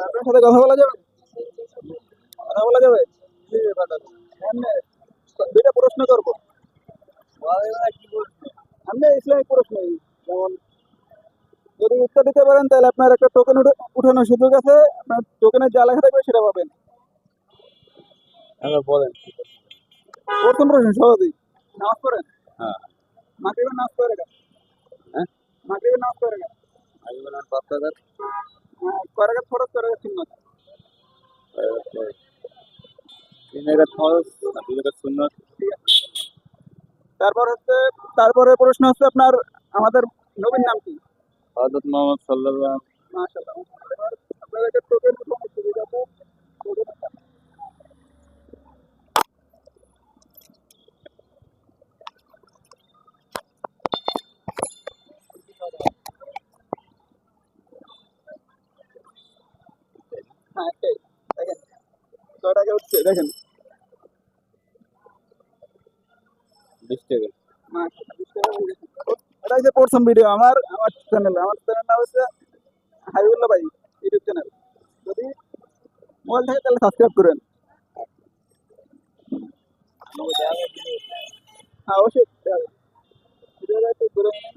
আপনার সাথে কথা বলা যাবে? কথা বলা যাবে? এমনি দুইটা প্রশ্ন করবো। আপনি ইসলামিক প্রশ্ন, যেমন যদি উত্তর দিতে পারেন তাহলে আপনার একটা টোকেন উঠানোর সুযোগ আছে, আপনার টোকেনের যা লেখা থাকবে সেটা পাবেন। বলেন। প্রথম প্রশ্ন সহজেই, নামাজ পড়েন? হ্যাঁ। মাগরিবের নামাজ পড়ে গেল? হ্যাঁ। মাগরিবের নামাজ পড়ে গেল? কয় রাকাত ফরজ, কয় রাকাত সুন্নাত? 3 রাকাত ফরজ আর 2 রাকাত সুন্নাত। ঠিক আছে। তারপর হচ্ছে, তারপরে প্রশ্ন হচ্ছে আপনার আমাদের নবীর নাম কি? হযরত মুহাম্মদ সাল্লাল্লাহু মাশাআল্লাহ। এবার আপনার একটা টোকেন উঠানোর সুযোগ আছে। হ্যাঁ, একটাই। দেখেন কয় টাকা উঠছে, দেখেন। 20 টাকা। মাশাআল্লাহ, 20 টাকা হয়ে গেছে। এটা হচ্ছে প্রথম ভিডিও আমার আমার চ্যানেলে। আমার চ্যানেল নাম হচ্ছে হাবিবুল্লাহ ভাই ইউটিউব চ্যানেল। যদি মোবাইল থাকে তাহলে সাবস্ক্রাইব করেন। হ্যাঁ, অবশ্যই। ভিডিওটা একটু ঘুরে নিন।